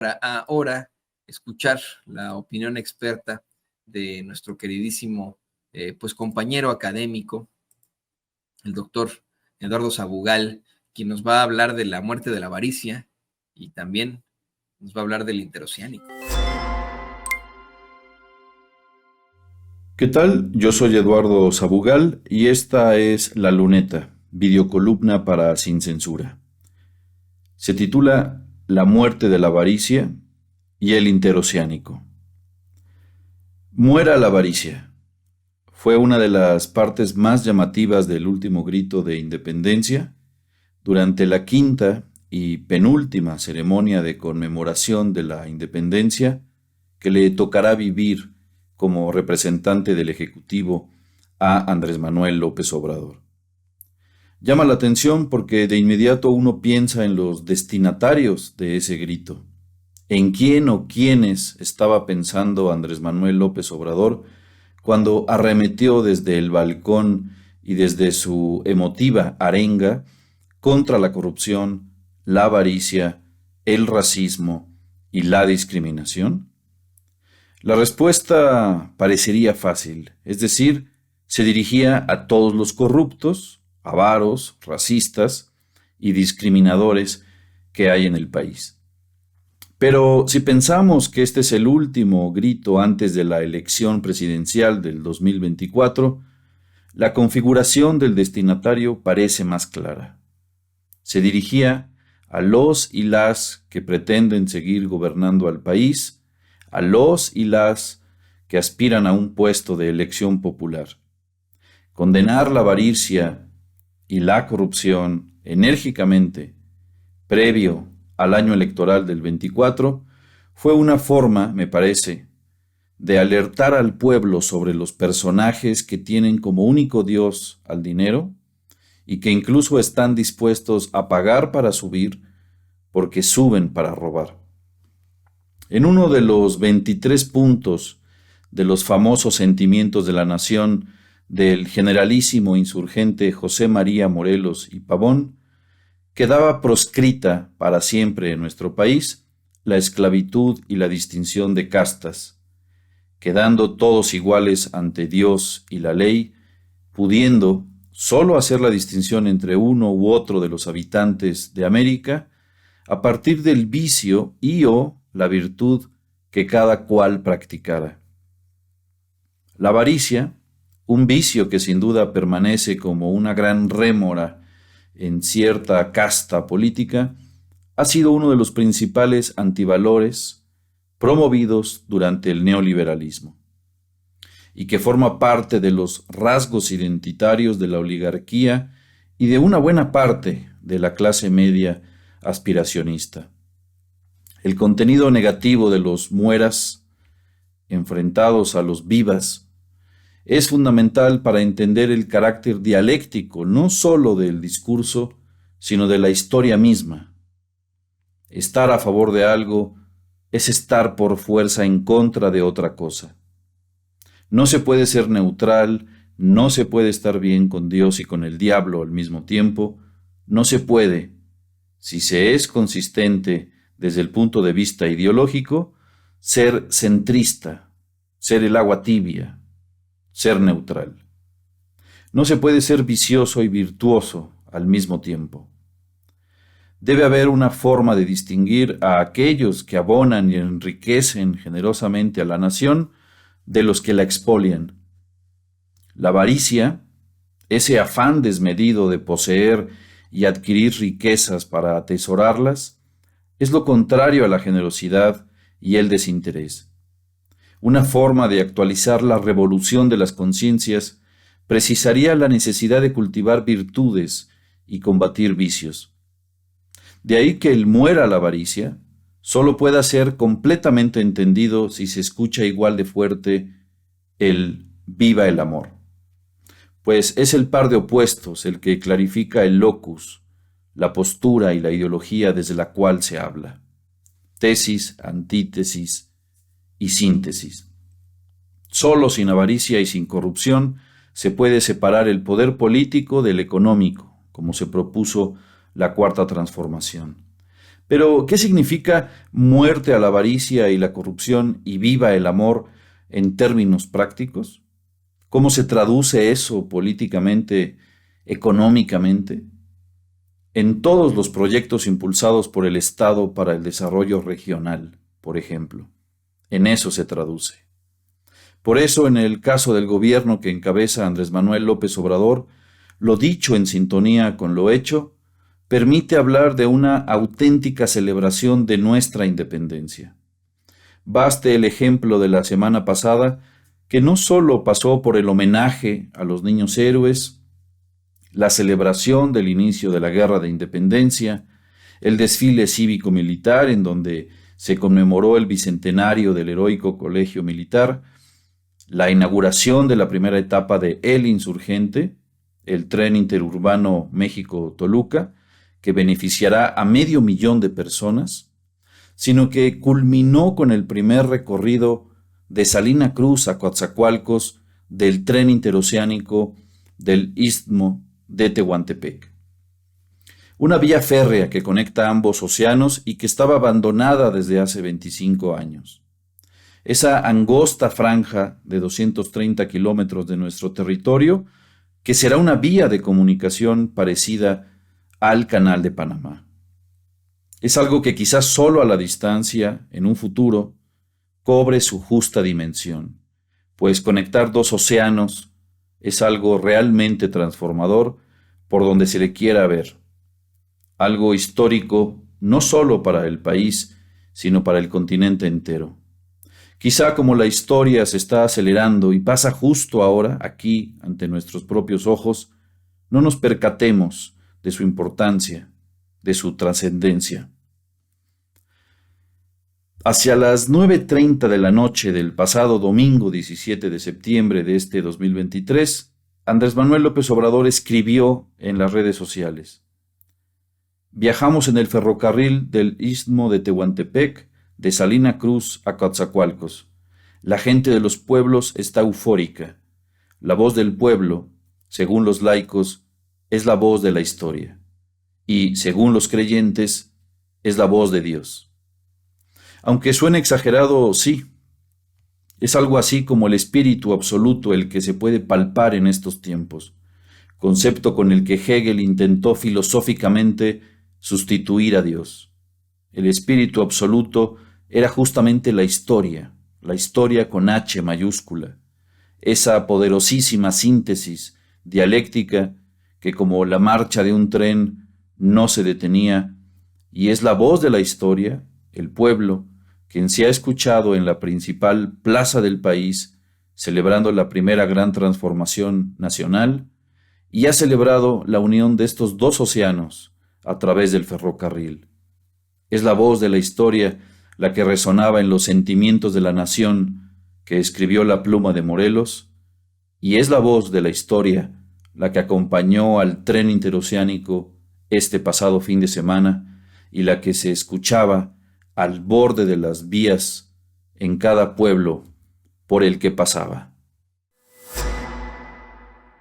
Para ahora escuchar la opinión experta de nuestro queridísimo pues compañero académico, el doctor Eduardo Sabugal, quien nos va a hablar de la muerte de la avaricia y también nos va a hablar del interoceánico. ¿Qué tal? Yo soy Eduardo Sabugal y esta es La Luneta, videocolumna para Sin Censura. Se titula La muerte de la avaricia y el interoceánico. Muera la avaricia. Fue una de las partes más llamativas del último grito de independencia durante la quinta y penúltima ceremonia de conmemoración de la independencia que le tocará vivir como representante del Ejecutivo a Andrés Manuel López Obrador. Llama la atención porque de inmediato uno piensa en los destinatarios de ese grito. ¿En quién o quiénes estaba pensando Andrés Manuel López Obrador cuando arremetió desde el balcón y desde su emotiva arenga contra la corrupción, la avaricia, el racismo y la discriminación? La respuesta parecería fácil, es decir, se dirigía a todos los corruptos, avaros, racistas y discriminadores que hay en el país. Pero si pensamos que este es el último grito antes de la elección presidencial del 2024, la configuración del destinatario parece más clara. Se dirigía a los y las que pretenden seguir gobernando al país, a los y las que aspiran a un puesto de elección popular. Condenar la avaricia y la corrupción enérgicamente, previo al año electoral del 24, fue una forma, me parece, de alertar al pueblo sobre los personajes que tienen como único Dios al dinero y que incluso están dispuestos a pagar para subir porque suben para robar. En uno de los 23 puntos de los famosos sentimientos de la nación del generalísimo insurgente José María Morelos y Pavón, quedaba proscrita para siempre en nuestro país la esclavitud y la distinción de castas, quedando todos iguales ante Dios y la ley, pudiendo solo hacer la distinción entre uno u otro de los habitantes de América a partir del vicio y o la virtud que cada cual practicara. La avaricia, un vicio que sin duda permanece como una gran rémora en cierta casta política, ha sido uno de los principales antivalores promovidos durante el neoliberalismo y que forma parte de los rasgos identitarios de la oligarquía y de una buena parte de la clase media aspiracionista. El contenido negativo de los mueras enfrentados a los vivas es fundamental para entender el carácter dialéctico no sólo del discurso, sino de la historia misma. Estar a favor de algo es estar por fuerza en contra de otra cosa. No se puede ser neutral, no se puede estar bien con Dios y con el diablo al mismo tiempo, no se puede, si se es consistente desde el punto de vista ideológico, ser centrista, ser el agua tibia, ser neutral. No se puede ser vicioso y virtuoso al mismo tiempo. Debe haber una forma de distinguir a aquellos que abonan y enriquecen generosamente a la nación de los que la expolian. La avaricia, ese afán desmedido de poseer y adquirir riquezas para atesorarlas, es lo contrario a la generosidad y el desinterés. Una forma de actualizar la revolución de las conciencias precisaría la necesidad de cultivar virtudes y combatir vicios. De ahí que el muera la avaricia solo pueda ser completamente entendido si se escucha igual de fuerte el viva el amor, pues es el par de opuestos el que clarifica el locus, la postura y la ideología desde la cual se habla. Tesis, antítesis y síntesis. Solo sin avaricia y sin corrupción se puede separar el poder político del económico, como se propuso la Cuarta Transformación. Pero, ¿qué significa muerte a la avaricia y la corrupción y viva el amor en términos prácticos? ¿Cómo se traduce eso políticamente, económicamente? En todos los proyectos impulsados por el Estado para el desarrollo regional, por ejemplo. En eso se traduce. Por eso, en el caso del gobierno que encabeza Andrés Manuel López Obrador, lo dicho en sintonía con lo hecho, permite hablar de una auténtica celebración de nuestra independencia. Baste el ejemplo de la semana pasada, que no solo pasó por el homenaje a los niños héroes, la celebración del inicio de la Guerra de Independencia, el desfile cívico-militar en donde se conmemoró el bicentenario del heroico Colegio Militar, la inauguración de la primera etapa de El Insurgente, el tren interurbano México-Toluca, que beneficiará a 500,000 de personas, sino que culminó con el primer recorrido de Salina Cruz a Coatzacoalcos del tren interoceánico del Istmo de Tehuantepec. Una vía férrea que conecta ambos océanos y que estaba abandonada desde hace 25 años. Esa angosta franja de 230 kilómetros de nuestro territorio, que será una vía de comunicación parecida al Canal de Panamá. Es algo que quizás solo a la distancia, en un futuro, cobre su justa dimensión, pues conectar dos océanos es algo realmente transformador por donde se le quiera ver. Algo histórico no solo para el país, sino para el continente entero. Quizá como la historia se está acelerando y pasa justo ahora, aquí, ante nuestros propios ojos, no nos percatemos de su importancia, de su trascendencia. Hacia las 9:30 de la noche del pasado domingo 17 de septiembre de este 2023, Andrés Manuel López Obrador escribió en las redes sociales: viajamos en el ferrocarril del Istmo de Tehuantepec, de Salina Cruz a Coatzacoalcos. La gente de los pueblos está eufórica. La voz del pueblo, según los laicos, es la voz de la historia. Y, según los creyentes, es la voz de Dios. Aunque suene exagerado, sí. Es algo así como el espíritu absoluto el que se puede palpar en estos tiempos, concepto con el que Hegel intentó filosóficamente sustituir a Dios. El espíritu absoluto era justamente la historia con H mayúscula, esa poderosísima síntesis dialéctica que, como la marcha de un tren, no se detenía, y es la voz de la historia, el pueblo, quien se ha escuchado en la principal plaza del país, celebrando la primera gran transformación nacional, y ha celebrado la unión de estos dos océanos a través del ferrocarril. Es la voz de la historia la que resonaba en los sentimientos de la nación que escribió la pluma de Morelos, y es la voz de la historia la que acompañó al tren interoceánico este pasado fin de semana y la que se escuchaba al borde de las vías en cada pueblo por el que pasaba.